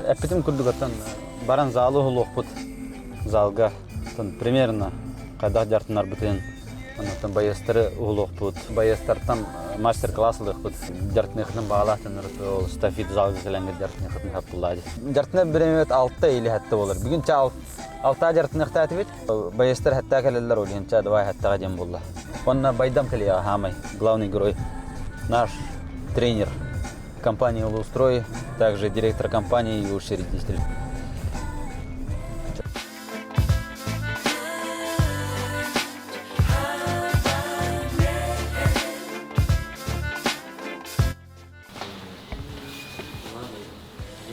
Әппетім күрдігіттен баран залы ұлықпыт залға примерно қайдақ жартынар бүтін. Онықтан байыстары ұлықпыт. Байыстардан мастер-класс ұлықпыт. Жартынықның бағалақтын ол стафит залғы кәләңгер жартынықның қаппылады. Жартына біремет 6 или хәтті болыр. Бүгін 6 жартынықта әтібет. Байыстар хәтті кәлелер олығын. 2 хәттіға дем болды. Онна байдам кәлеға хамай. Главный герой. Наш тренер компании «Улустрой», также директор компании и учредитель.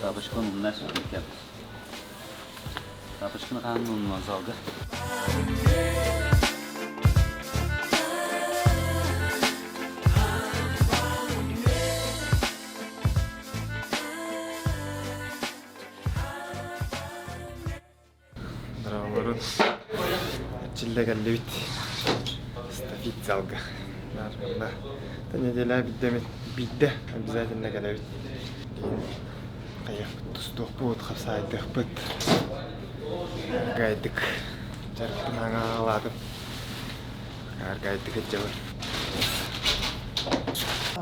Тапочканы нәрсе екен. Тапочканы қануын залға. Браворот. Чиллегәлле бит. Стафит залга. Нарында. Неделя бидде обязательно келе бит. Каяк тустук бут, хасайдык бут. Гайдык. Жарыктын аңаладым. Гайдык жабыр.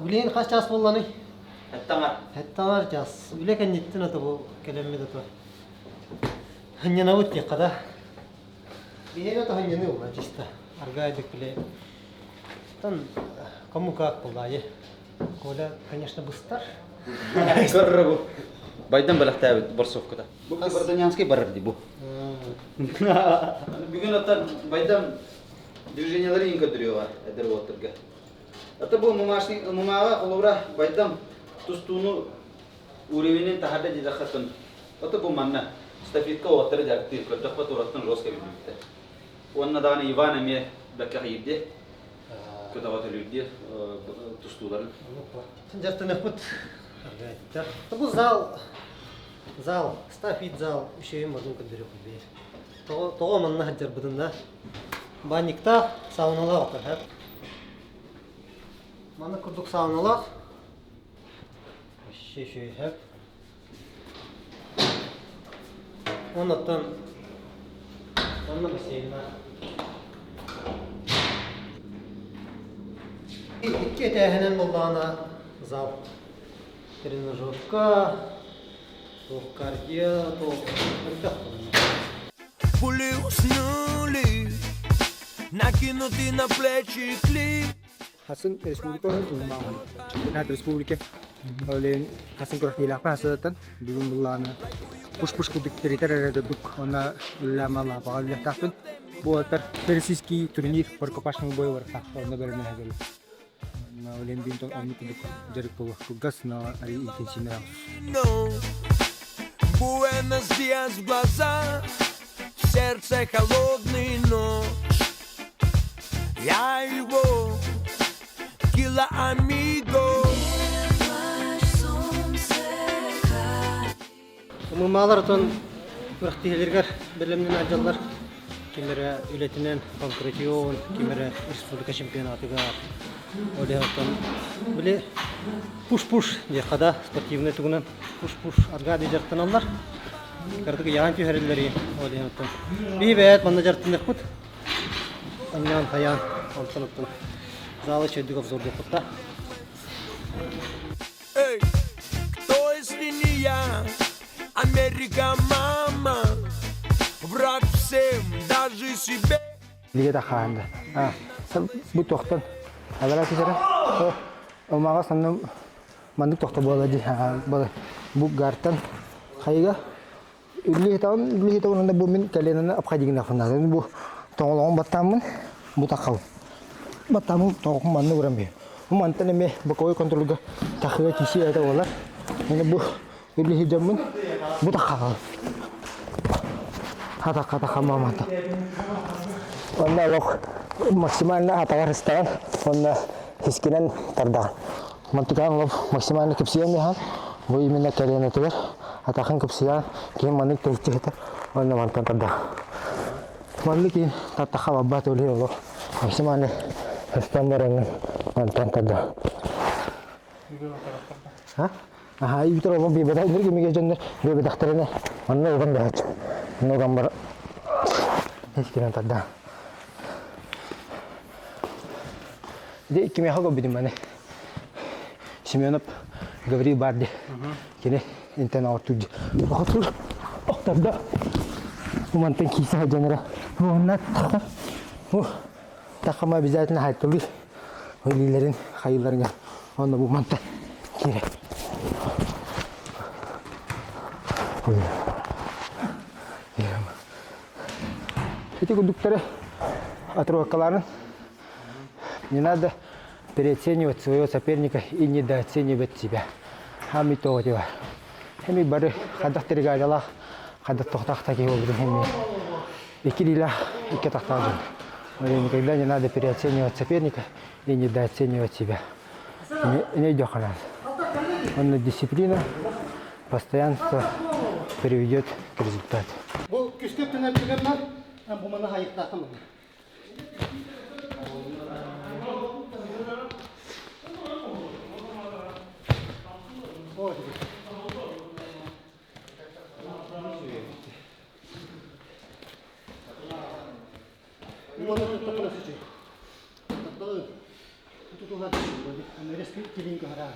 Билейин кач час болгону? Хәттаңар час. Билекен неттин ата бу келеммеде то. Ханьяна вот те когда. Билейин ата ханьяны ула чисто. Аргайдык биле. Там кому как булдайы. Коля, конечно, быстр. Көррөгү. Байдан балактабыт борсовкада. Бу Барданянский барыр ди бу. Бүгүн ата байдан движениялары инкадрыга эдер отырга. Ата бу мумага колора байдан тустууну уровенин тахада жакатын. Ата бу манна стафитка отыр жарты көрдөк фотураттын роска билбекте. Онна даны Ивана ме бакайди. Көтөгө төлүдү тустууларын. Жартынып бут. Бу зал, стафит зал, үшеуін мадын көндірі құлбейір. Тоға манна хаджар бұдында. Банникта сауналақ отыр, әп. Маны күрдік сауналақ. Шешей, әп. Онаттан онна бассейна. Икки әтәхінен болдағына зал. Тренажерка. Кардио, Пули уснули, накинуты на плечи клей. Hasan Respublika'nın uzmanı. Çempionat Respublika. Öyle Hasan Kurahilak pasatan bugün bulanı. Push kuduk teritorial duduk ona ulama bağlı tahtın. Bu atar Persiski turnir perkopasang boy war tak ona berani hagel. Na öyle binton onu kuduk jarik po kugas na ari intensinya. No. Buenos días в глаза, в сердце холодный ночь. Я его кила амиго. Мумалардан вақтилергер белемнен ажаллар кимере үлетинен конкретион кимере республика чемпионатыга олеhtан биле пуш де када спортивный тугунан пуш аргады жартыналар кардык яанчы хәрелләри олеhtан бибет манда жартынак бут аннан таян антыныптын залы чөйдүк обзор деп бутта. Эй, кто если не я? Америка, мама, враг всем, даже себе. Lige da khanda. Bu toxtan. Agara kisara. Omaga sanna mandu toxta boladi. Bu gartan khayga. Uli taun nanda bu min kalena apka jigna khanda. Bu tongolong batamın bu takaw. Batamın tong mannu urambe. Bu mantane me bakoy kontrol ga takhiga kisi ada olar. Ini bu uli hidamın bu takaw. Kata kama mata. Onda lok maksimalnya atau restoran onda hiskinan terdah. Mantukan lok maksimalnya kepsian ya. Boy minat kalian itu ya. Atakan kepsian kim manik tercih itu onda mantan terdah. Maliki tata kawabat oleh lok maksimalnya restoran mantan terdah. Hah? Aha, iyi bitir oğlum bir bedel indir gibi geçenler. Bir bedel aktarına. Onunla oğlum da aç. Onunla oğlum var. Hiç kiran tadda. De kimi hago bidim bana. Семенов говори барди. Кини интернет ортуж. Ортуж. Октарда. Умантен киса жанера. Оннат. Такама обязательно хайтули. Ойлилерин, хайылларга. Онда бу манта. Кире. Эти кондукторы отрывокаларын не надо переоценивать своего соперника и недооценивать себя. Хами то дела. Хами бары хадах терегадала, хадах тохтах такие образы хами. Икилила, икетахтажен. Никогда не надо переоценивать соперника и недооценивать себя. Не идет ханас. Он дисциплина, постоянство приведет к результату. Bu küskep denen çıkarlar, ben bu bana hayık takımım. Bu bana tuttu nasıl şey? Tuttu hadi. Neresi kilin kahra?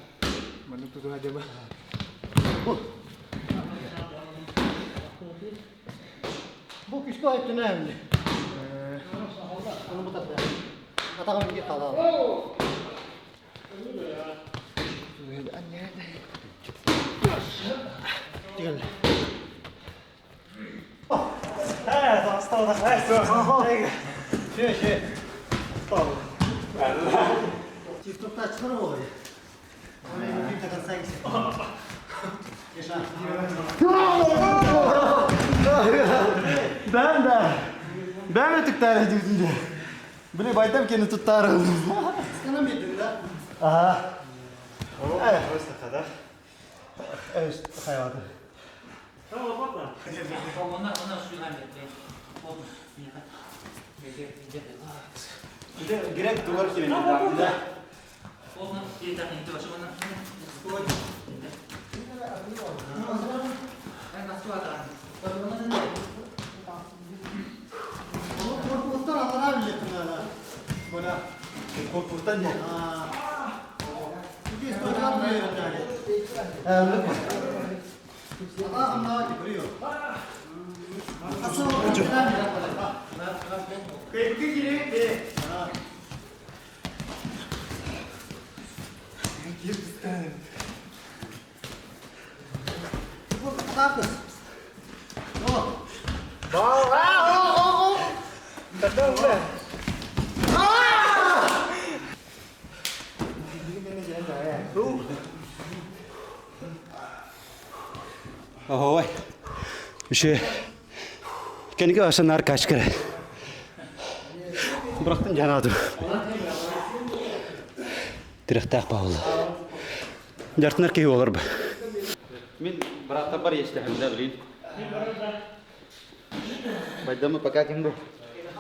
Mana tuttu hadi bah. Bu küskü ayıp ne evli? Onu bu tattı. Atakım git kaldı. Gel. Evet, hasta olduk. Şey. Çiftlikte açılır mı oluyor? Oraya bir takım sen gitsin. Yaşa. Ben mi tutarım şimdi? Bunu baytam kendi tutarım. Sana mı yedin lan? Aha. Evet. Orası kadar. Evet, hayatım. Bir de direkt duvar kiremi. Korkuluktan Allah'a bilecektin hala. Bana korkutan ya. Çünkü istiyorlar mı yani? Evet. Allah'ım daha kibiriyor. Asıl olarak ben Kıyıklı gireyim. bu kadar kız. Ой. Еще кенеге ашанар качкыр. Бирактан жанады. Тиректак баулы. Жартынар кей олар ба. Мен биракта бар естем да билин. Байдамы пока кимде.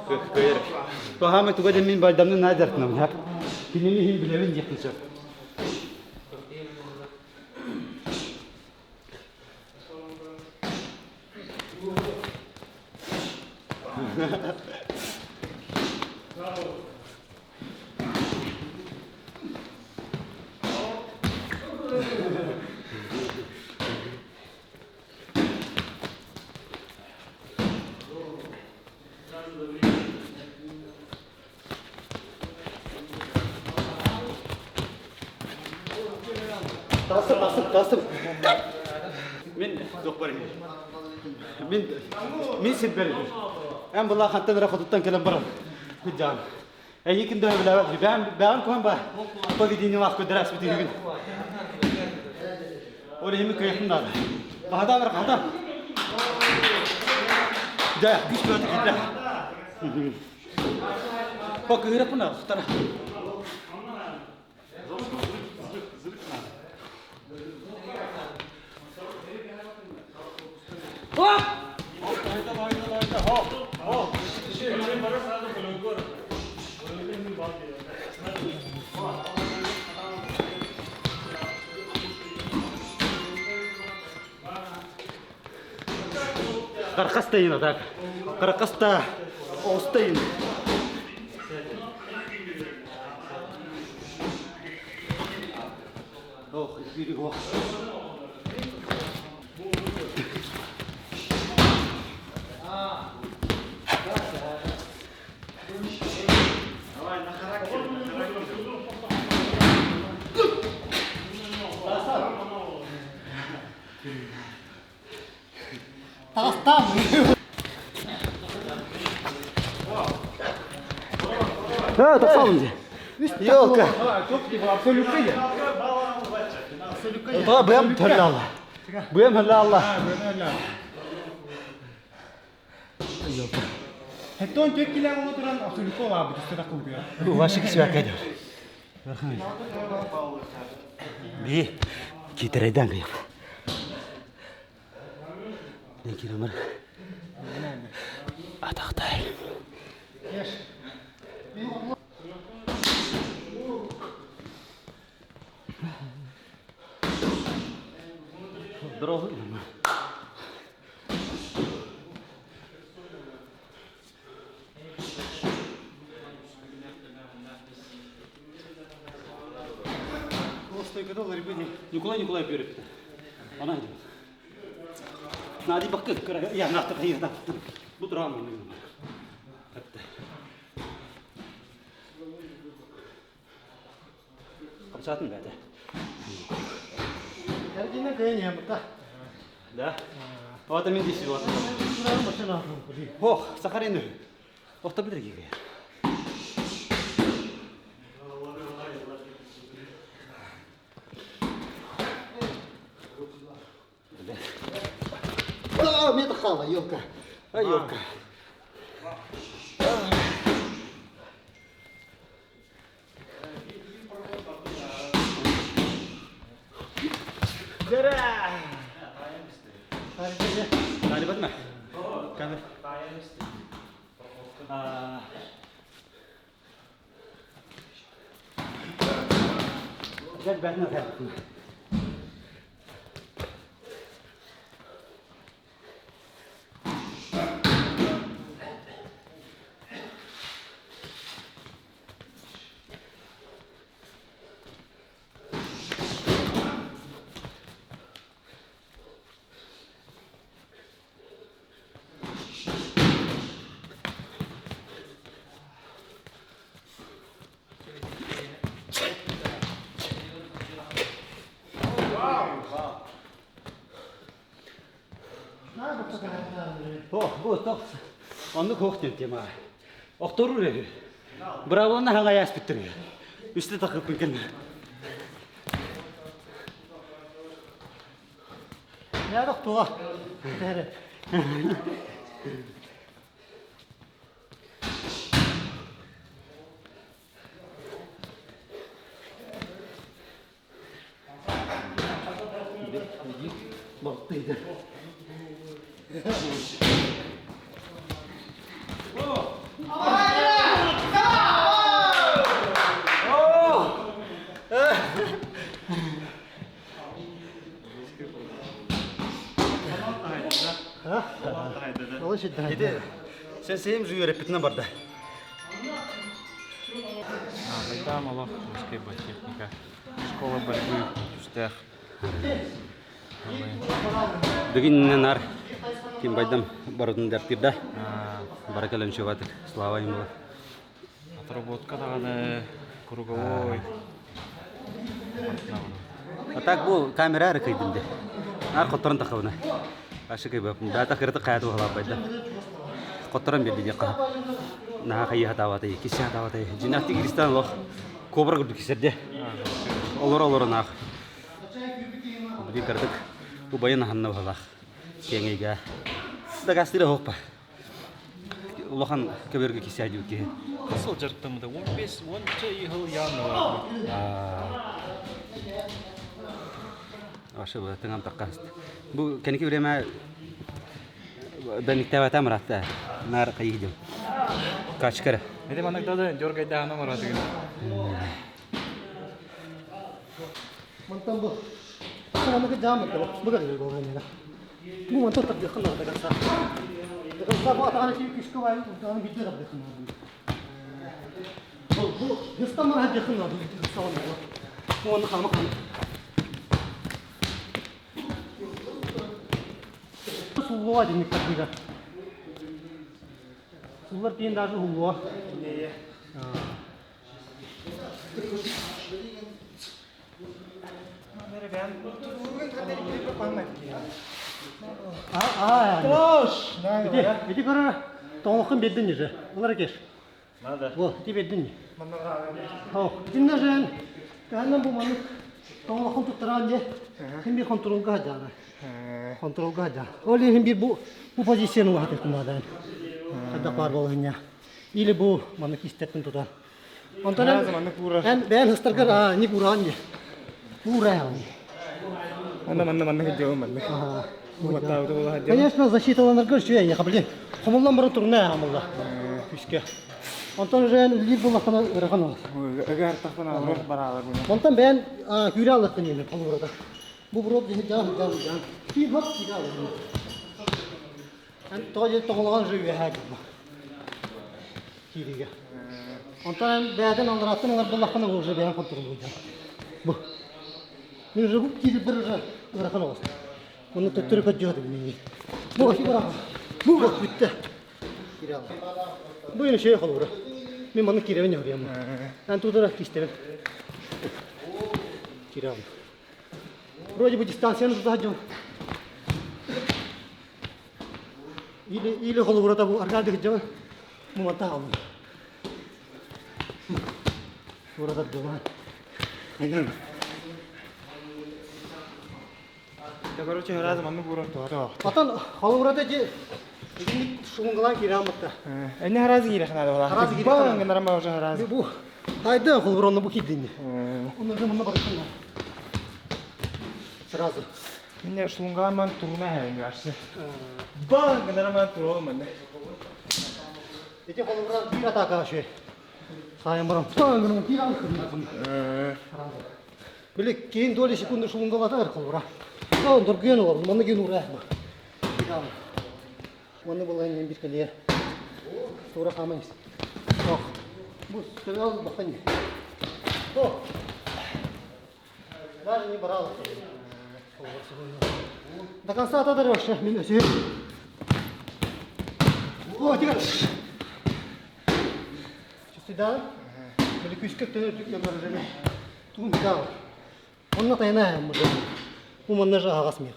Көйер. Тохамы тугада мен байдамны надартнам. Хап. Кинени хим билебин жектин. Tasım. Min doktorum. Min sibber. Ben bunlar hatta da kututtan kelam baram. Kucan. Yikin de bile ben kom ba. Bu videonu vakti ders bitirdim. Oraya mi kıyafın da. Bahada var bahada. Da güç böyle gitti. Bak kıyırıp ne tutara. Hop! Каркастайын так. Каркаста остайын. Ох, берего. Да, так салынды. Ёлка. Та бэм талла. Бэм халла. Хэтон төккилээ отыран асуулкоо аа бүтэстэ такгүй. Ваши кисвакайд. Би китерэдан гэх. Нэг юмар. Атахтай. Дорого. Николай перепита. Она идет. Надо бакет, я на то я на. Буду рано. Обязательно это. Картина кайня, да. Да? Вот это здесь вот. Машина. Ох, Сахарин. Ох, то бедри. А, мне тахала, ёлка. А ёлка. Tadi mana? Kan. Jadi benar kan? Bu top onu koktu tema. Oktoru re. Bravo na hanga yas bitir. Üstte takıp bikin. Ya doktor. Tere. Baktıydı. Olay şiddet. Jadi sen sevim jüye repetine barda. Там Аллах, скейба техника. Школа борьбы в Штех. Begin nar kim baydam barудын дәртирдә. Баракалан шуватыр. Слава им. Отработка дагы круговой. А так бу камера ракайдынды. Ар котторын такабына. Ашы кайбап. Дата кырды каятып алып байда. Котторын берди дия кап. На кайя таваты, кисе таваты. Жинакты кристиан лох. Кобра гүрдү кисерде. Олор нах. Бу кырдык. Бу баян ханна балах. Кеңеге. Дагастыра хоппа. Улахан кеберге кисе ажуки. Сол жарыктамында 15-10 жыл яны. Ашы бу тыңам таккаст. Бу кенеке время даниктава тамратта. Нар кайыдым. Качкара. Эде манакта да дёргайда аны бар деген. Мантам бу. Sana mı kızam mı? Bu kadar bir golden ya. Bu mantar tak yakın da kansa. Kansa bu atağın şey küçük var. Onu bir de yakın. Bu İstanbul'a hep yakın var. Bu onu kalmak. Sulluğa demek takıga. Sullar diyen daha sulluğa. Иди кара, тоңхын беддин же. Олар кеш. Надо. Во, ти беддин. О, динна жен. Канан бу маны тоңхын туттыран же. Ким бир контролга жана. Контролга жана. Оли ким бир бу позицияны вакыт кумадан. Када бар болгоня. Или бу маны кистеттин тутан. Онтан ben hıstırgar ni buran je. Pura yani. Манна хиджо манна. Конечно, защиталанырга шуя, кабиле. Хомулдан бара турна амалла. Фишке. Онтан жен үлгир булакана ырган ол. Агар тахтан алыр баралар буна. Онтан ben күрә алыктын енді полурада. Бу бұрып жан. Ки хат кига алыр. Ан тоҗе тоңлаган жуя хак. Кириге. Онтан бәдән алыратын алар булакана уже бәян контроль булды. Бу. Мен же бу кири бер же ырган ол. Оны төттөргө жады мени. Бу кибара. Бу бүтте. Кире ал. Бу эне шей калыр. Мен маны киребен көрөм. Ан тудара кистебен. Кире ал. Вроде бы дистанцияны тутажым. Или калыр бу аркадык жабан. Бу мата ал. Burada duman. Aynen. Ya короче, раз манна буран туара. Atan halurada je ini şungalan kiramata. Эне раз гире хана да. Раз гире Баан хана. генерама уже раз. Bu hayda haluranda bu kidini. Onu da bana bakın. Сразу. Мене шунгаман турна хәйин гарсы. Баан генерама туро манна. Эти халурада bir ataka şey. Sayın baram. Tangının kiram kırmızı. Böyle keyin dole sekunde şungalata er halura. Tamam dur gün olur. Bana gün uğrayma. Bana bulayın bir kaliye. Sonra kamayız. Oh. Bu seviyor bakın. Oh. Var ni baral. Dakan saat ada roş. Min ösü. Oh tiga. Sudah. Böyle küçük tane tük yapar. Tüm dal. Onunla tayana mı? Bu manajı ağas mı?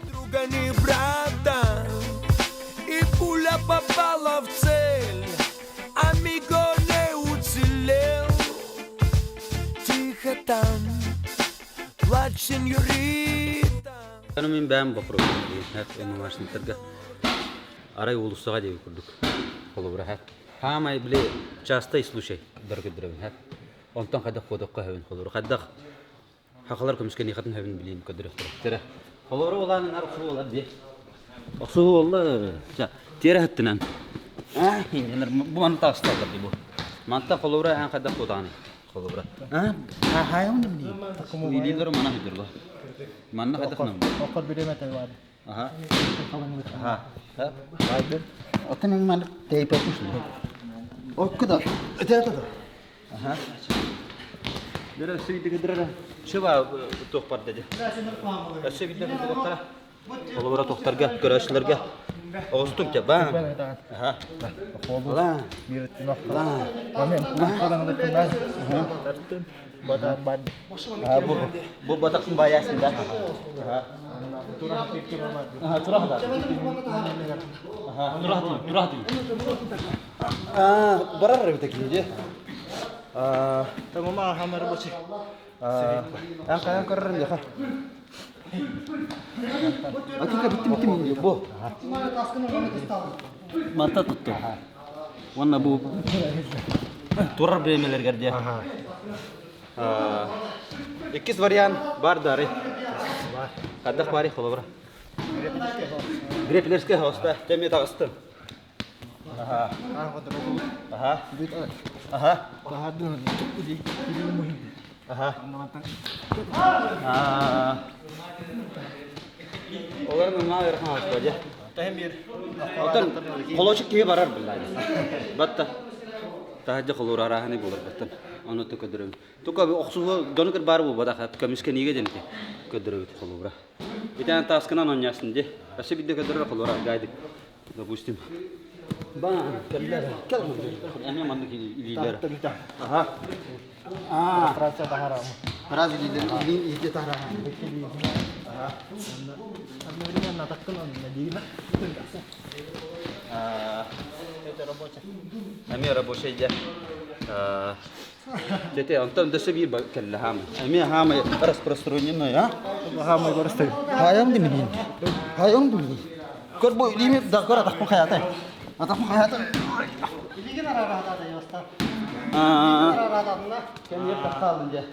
Друга ни брата, и пуля попала в цель. Амиго не уцелел. Тихо там, плачь, сеньорита. Kanım min bäm bapro. Hep enu maşın terga. Aray ulusaga diye kurduk. Kolubra hep. Hamay bile часто слушай дөргөдрөм hep. Онтан кадак kodokka hevin kolubra. Кадак хакалар көмүскени хатын hevin билин көдөрөктөр. Тере. Kolubra olan arсы болар ди. Аксы болла. Тере хаттынан. Инер бу ман тасталды ди бу. Манта kolubra ан кадак kodаны. Kolubra. Hayvan da bileyim. Bilirler mana hidurga. Manna kadaknam. Okor bilemet var. Aha. Aha. Haydi. Otan yang mana tei papus ni. Okda. Ada. Aha. Dera seri digedra. Şuba toqpar dedi. Aşı bidde toqtara. Kolora toqtarga, görüşlərə. Ağustos ya ba. Aha. Ola. Bir tinok. Amen. Kadang da kenal. Tartın. Badak bad. Bu bataksın bayasında. Aha. Turah pikir mama. Aha, turah da. Aha, turah değil. Barar bir tekince. Tamam mah hamar bocah. Yang keren ya kan. Akika bitti mi bu? Mana taskını bana kıstalım. Mata tuttu. Wanna bu. Turar bemeler gerdi. İkiz varian var dari. Kadak bari kalau bra. Грепелерский хоста, теме тагыстым. Ага. Ага. Ага. Ага. Олар мына верхан аспаҗа. Тәмир. Отан колочук кие барар билlah. Батта. Тахҗа колор араханы булыр баттан. Аны төкөдөрөм. Тука оксуга доныкыр бар бу бада хат көмүскө неге денки. Көдөрөбүт колора. Итен таскынан оньясын де. Ашы бидде көдөрөр колора гайды. Допустим. Бан, келлер. Келмер. Аны мандык илилер. Ага. Франция тахарам. Раз илилер. Илиде тарам. Ага. Одновременно натаккан он надина. Это рабочий. Ами рабочий де. Тете, антон да себе келла хам. Ами хам распространенный, а? Хама горстай. Хаям димин. Хаям димин. Корбо лимит да кора так хаятай. Атак хаятай. Илиген арарада да яста. Арададына. Кем ертіп қалдың же?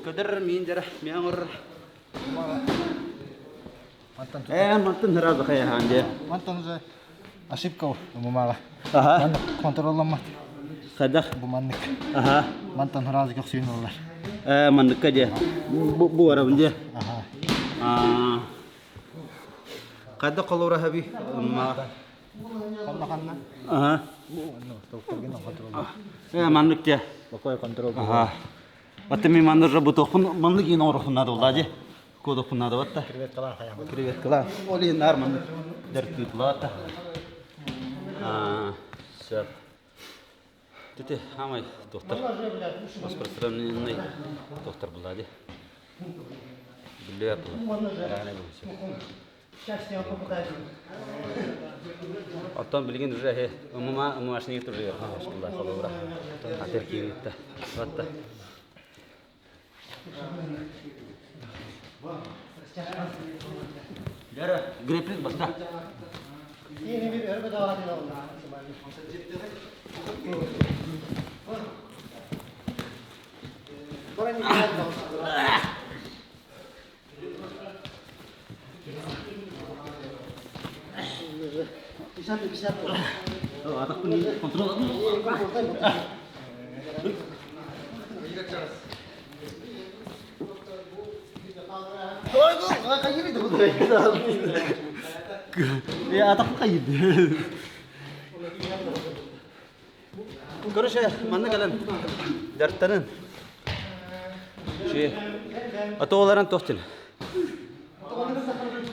Көдір мен жара, мен ұр. Мантын разы қаяған же. Мантан же ошибка бумага. Аха. Мантан контролламат. Қайдақ? Буманник. Аха. Мантан разы көксүйін олар. Мандыққа же. Бұ арабын же. Аха. Қайдақ қолуыра хаби? Қанна. Аха. Тоқтырген контрол. Мандық же. Бакой контрол. Аха. Ватты мен мандық же бұтоқпын, мандық ең орықпын нады олда же. Көдоқпын нады ватта. Привет, калан хаям. Привет, калан. Олей нар мандық. Дәрті тұлата. Все. Тете, хамай, доктор. Распространенный доктор была, де. Бля, Счастье попадает. Оттан билген уже хе, умашнеге тур жер. Ашкулла халура. Атер киетте. Ватта. Яра, греприн баста. Yeni bir örbe daha hadi oldu. Атак пun kontrol. Ya atak kayıp. Görüşe, mana kalian? Dertlerin. Şey, ataoların tohtin.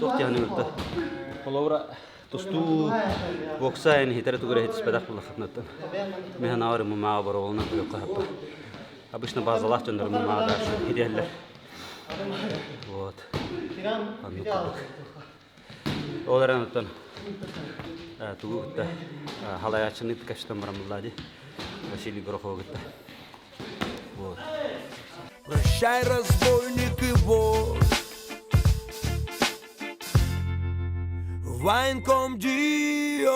Tohtihan yurtta. Kolora tostu boksayn hitere tugure hiç pedak bulla xatnatan. Mehan ağrı mama barolna yok hapa. Обычно базалах тендер мама даш идеально. Вот. Оларан оттан тугутта халаячны ткаштан барамлади. Василий Гороховгутта. Вот. Прощай, разбойник и вор. Вайн ком Диос.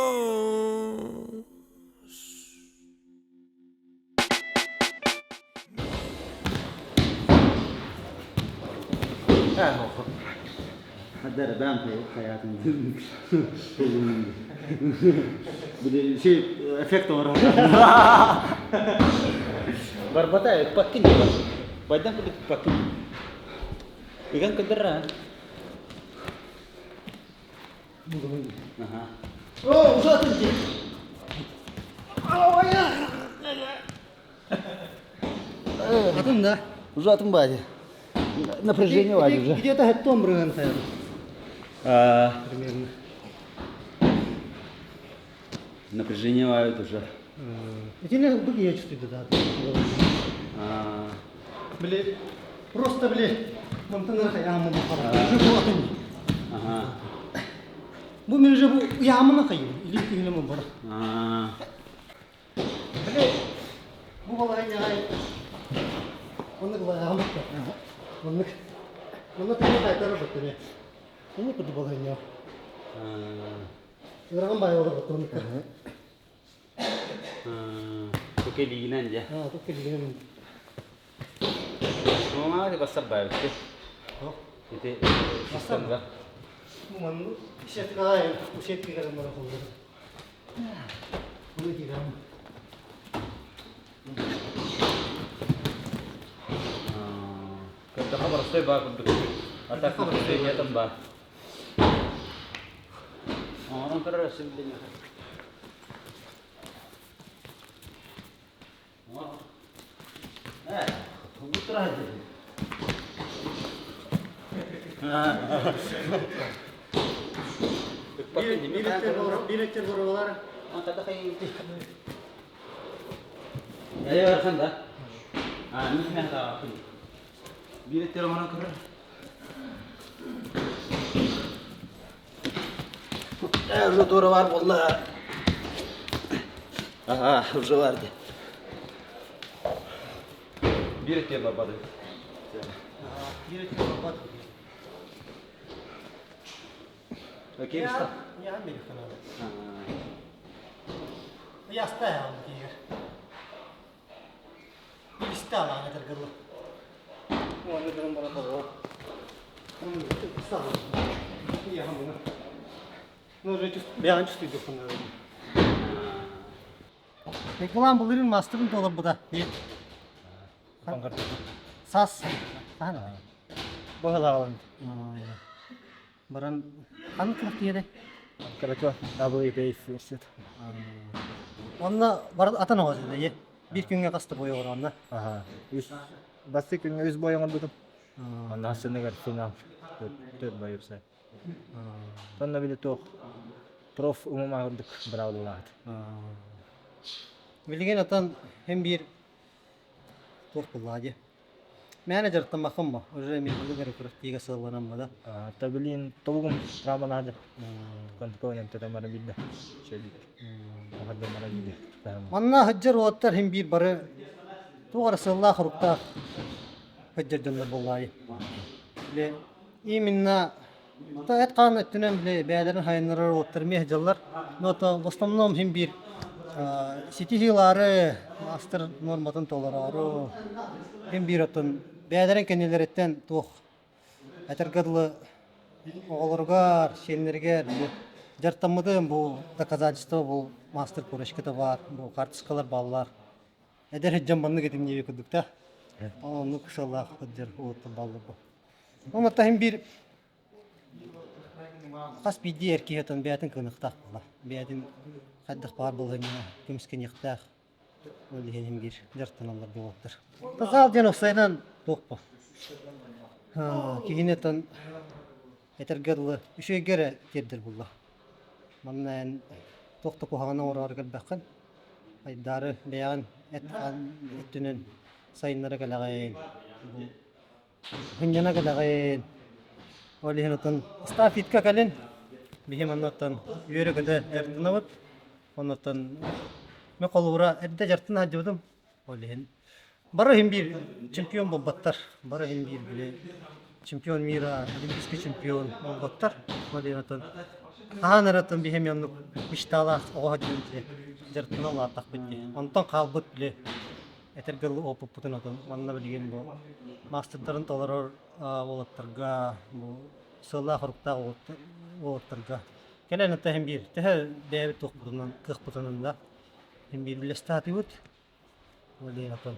Haddar ben hayatım. Bu da şey efekt var. Barbata pakin. Badan kudu pakin. Ikan kedera. Aha. Oh, uzatın ki. Havaya. Atın da. Uzatın bari. Напряжение вадит уже. Где-то хеттом брыган хаям. Примерно. Напряжение вадит уже. Эти не были я чувствую, да. Бля, просто, бля, мантана хаям мама пара. Живу атын. Ага. Bu men же bu yağmına kayıyor. İlik ilimi mi bana? Bile bu balayı ne ay? Onu da yağmur da. Onu tane kaytarı baktı. Onu kudu balayı ya. Iran bayağı da baktı onu. Itu kelinan je. Ha, tu kelinan. Mama di pasar baru. Ити системга. Ман ишеткай, ушетки гарын бара колдор. Bunu diyeceğim. Когда хабар стой ба кудук. Атак хабар стой ятам ба. Onun kadar şimdi. Bu tarafa. Biletler buralar. Kata kayak gitu. Ya versen de. Ini mah apa? Biletler mana keren? Уже doğru var vallahi. Aha, уже vardı. Biletler babadı. Biletler buralar. Okey, işte. Ya Amerikan abi. Yasta ya bu diyor. Bir işte ala ne der gırlı. O ne derim bana da o. Kısa. İyi hamına. Ну, же beyan çıktı bunu. Reklam bulurun master'ın dolar bu da. Bir. Sas. Ana. Bangalawan. Baran kan kılık diye. Karatua WPF Universitet. Onunla var atan o dedi. Bir günge kastı boyu var onunla. Aha. Bastık gün yüz boyangan buldum. Ondan sonra gar final. Dört bayır say. Sonra bir de tok. Prof umum ağırdık. Bravo lahat. Bilgen atan hem bir top bulladı. Manager tamakım mı? Öyle mi bunu garip garip diye sağlanan mı da? Tabilin tobugum traman aja. Kan ko yang tetamara bidda. Şöyle. Ahad mara bidda. Tamam. Manna haccar ottar hem bir barı tuğar sallah rukta haccar canlı bulladı. Le iyi minna ta et kan ettiğim le beylerin hayınları ottar mi haccarlar. Nota bastamnom hem bir City Hill'ları master normatın tolararı hem bir atın beylerin kendileretten tuğ Этергадлы оғылыргар, шелнергер, жартамыдым бұл доказательство, бұл мастер көрішкеті бар, бұл карточкалар балалар. Әдер жамбанны кетім небе күдік та. Оны кышалақ өддер ұлытты балды бұл. Оны тахым бір қас бейді әркейтін бәйтін көнықтақ бұла. Бәйтін қаддық бар болғын, көміскен еқтақ. Өлігенім бір жартаналар болуқтыр. Тазал ден ұқсайнан тоқ бұл. Кигинетен этергерлы үшегере тердер булла. Маннан токто кохана орар келбеккен. Айдары беян эттүнен сайыннары келагайын. Хынjana келагайын. Олихенотан стафитка келин. Бихеманнатан үйрөгөдө жартынабыт. Онотан мен колура эдде жартына жудум. Олихен Бары hem bir чемпион болбаттар. Бары hem bir bile чемпион мира, олимпийский чемпион болбаттар. Мадинатан. Ханаратын бихемянлык мечталар ого жүрүнчү. Жартына атак битти. Онтон калбыт биле. Этергел опуп путунатын. Манна билген бу. Мастерларын толорор болоттарга, бу сылла хорукта болоттарга. Келен ата hem bir. Теhe бебе ток бутунан, кых бутунанда. Hem bir биле статыбыт. Мадинатан.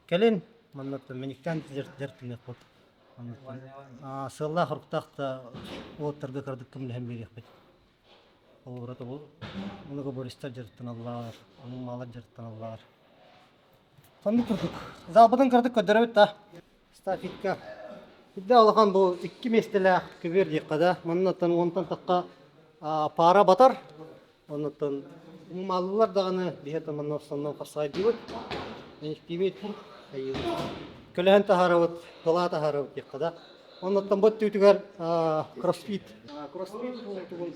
Келин маннаттан мениктен жертине кот. Сылла хорктакта отторга кырдык кимде hem берек бит. Олората бу. Муну бористер жертиналар, муну малар жертиналар. Сонду кырдык. Залбадан кырдык көдөрөбүт та. Стафитка. Бидде алган бу 2 местеле көбөр диккада. Маннаттан онтан такка пара батар. Онтан маллар даганы бихетен маннастан касай дибит. Нефтимет Көләһен таһарабыт, гала таһарабыт яккада. Оннан бот түтүгәр кроссфит. Кроссфит бу тугын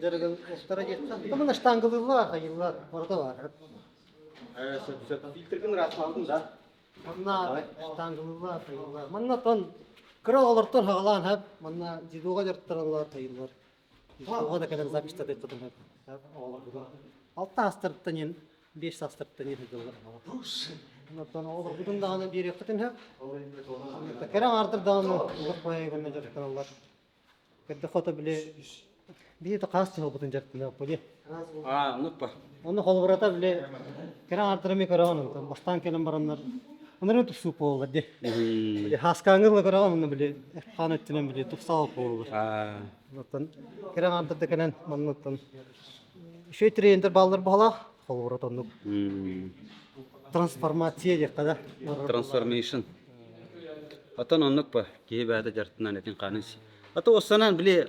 дәрәгән остара җитсә. Томны штангылылар, хайыллар, барда бар. Фильтрген расмалдым да. Монна штангылылар, хайыллар. Монна тон краллартан хагалан һәм монна жидуга жырттыралар, хайыллар. Жидуга да кадәр записта дип тотым. Алты астырттан 5 астырттан 7 доллар. Ondan olur budun dağını bir yakıtın hep. Kerem artır dağını uzakmaya gönne jartkanlar. Kedde foto bile bir de kastı budun jartkanlar böyle. Nuppa. Onu kolburata bile Kerem artırımı karavanın. Baştan gelen baranlar. Onların tutup oldu de. Haskangılı karavanın bile kanettiğine bile tutsal oldu. Ondan Kerem artırdı gelen manlıktan. Şey trender ballar bala kolburata onu. Transformasiya diye kadar. Transformation. Atan onluk ba ki bada jartından etin kanısı. Ata osanan bile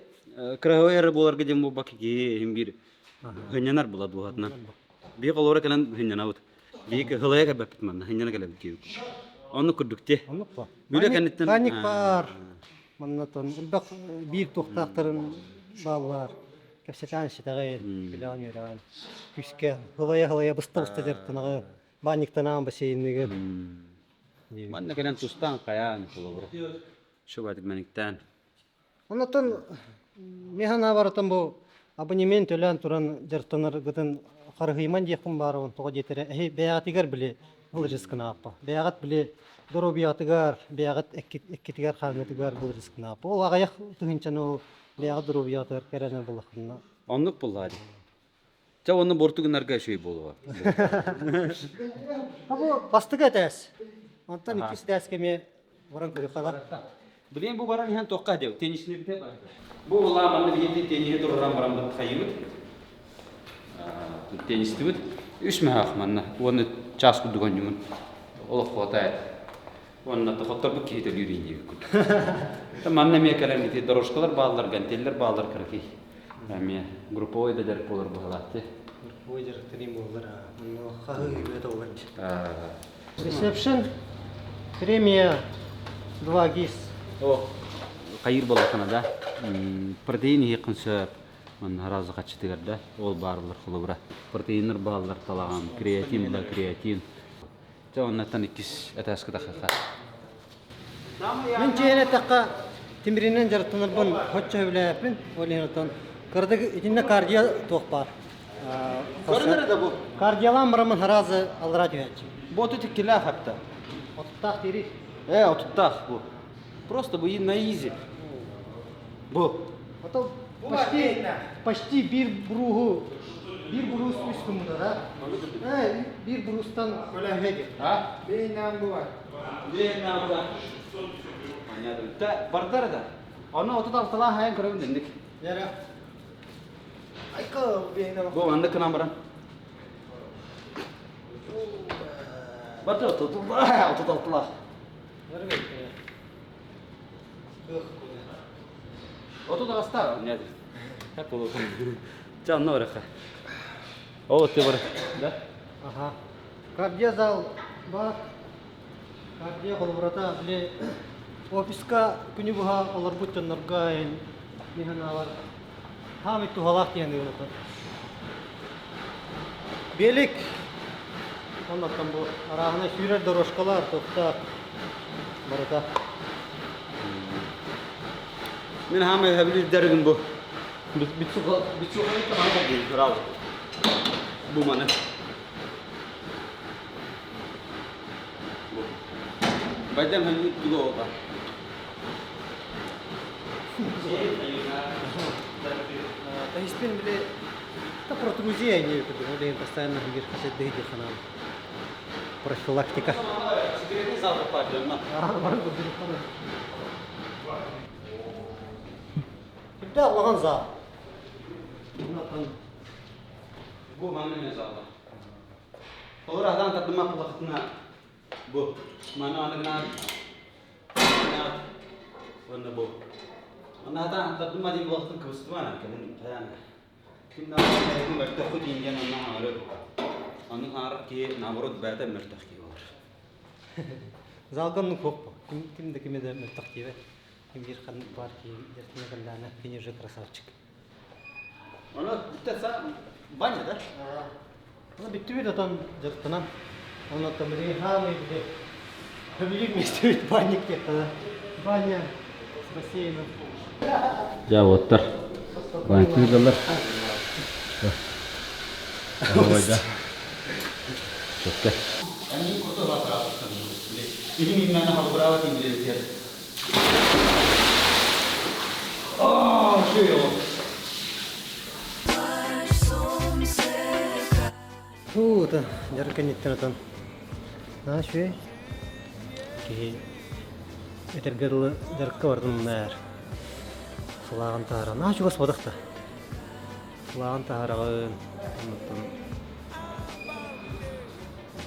krahoyer bolar gidem bu bak ki hem bir hınyanar buladı bu hatnan. Bir kolora kalan hınyanavut. Bir hılaya ka bapitman hınyana kala ki. Onu kurdukte. Onu pa. Böyle kanıttan. Panik var. Manatan bak bir tohtakların ballar. Kösetan şitagay bilan yaran. Küske hılaya bısta jartanağı. Baniktan am baseyinige. Manna kalan tustan kayan kolora. Şu batık maniktan. Ondan mehana baratan bu abonement ölen turan jartanar gıdın qarhıyman yakın var on toğa jetere. Beyatigar bile bu riskini apa. Beyagat bile dorobiyatigar, beyagat ekkitigar xarmetigar bu riskini apa. O agayak tuhinçan o beyagat dorobiyatigar kerene bulakına. Onluk bulladı. Ça onun bortugunlarga şey bolu. Ha bu bastıga ters. Ondan ikisi ders kemi varan kırı kadar. Bileyim bu baran ihan tokka diyor. Tenisini bite var. Bu vallahi bana bir tenisi duran baran da kayıp. Tenis tibit. Üç mehak manna. Onu ças kudu konjumun. Ola kota. Onu da xotor bu kiyde yürüyün diyor. Tamam ne mi kalan iti doroşkalar bağlar ganteller bağlar kırki. Ramiye grupoy da der polar bu halatte. Bu yer tenim olur ha. Onu xahı gibi de olur. Reception премия 2 гис. О, кайыр болатына да. Протеин якынса мен разы качтыгарда. Ол барлар кылыбыра. Протеиннер балдар талаган, креатин. Жоннатан икис атаскы дахака. Мен чейне такка тимринен жартыныр бун хоччо билепин. Олинотон кырдык ичинде кардио ток бар. Көрнөр да бу. Кардиолан барамын разы алыра жөчү. Боту тиккила хапта. Оттак тири. Отуттах бу. Просто бу на изи. Бу. Ото почти bir burus üstümde da. Bir burustan öyle. Ha? Beyinden bu var. Бена да. Понятно. Та бардара да. Onu otu daltala hayan kırıvın dedik. Yara. Ayka beyinden bak. Bu anda kınan baran. Batı otu daltala. Yara bekle. Otu da hasta. Ne dedi? Hep olur. Canlı oraya. O otu var. Da. Aha. Кардиозал бар. Кардио колбурата биле офиска күнү буга алар буттанарга механалар хамит тухалак дегенди болот. Белик ондан бу арагына сүйрер дорожкалар токта барата. Мен хама хабили дәргин бу. Битсуга тамам değil. Bravo. Bu mana. Badam hani dulu oldu. Тахиспин биле та протрузия не это, он постоянно говорит, что это дейди ханам. Профилактика. Сигаретный зал попадет, на. Когда лаган за. Bu mana ne zalda. Olur adam tadma kulakına. Bu mana anagna. Wannan bu. Wannan hata tadma di waktu kebustwana kan tayan. Kimna ini mertah khud indian anna harap. Anna harap ki navrod bata mertah ki var. Залган көп. Кимде кимде мертак диbe. Ким бир хан бар ки ертене галлана кине же красавчик. Ona bittesa banyo da. Ona bitti bir atan jırtынан. Ona tamiri hami bir. Tabii mi банник diye. Баня с бассейном. Ja otur. Banyo dalar. Давай да. Çok Они круто вопросы. Или меня на халбрават инглизер. О, что его? Ута, жарко ниттенатан. Нашве. Ки этергерлы жарко бардым нар. Сулаган тара. Нашу гос бодакта. Сулаган тарагын.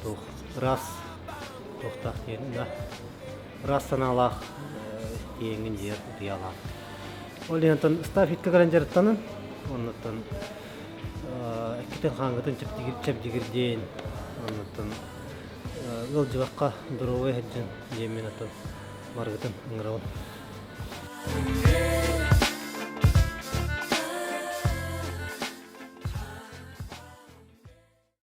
Тух раз. Тухтах да. Раз саналах еңін жер диалам. Ол ентен стафитка гаран жарттанын. Оннан китен хангатын чеп-жигирден. Оннан ыл жыбакка дуровой хаджын жемин атын маргытын ыңырауын.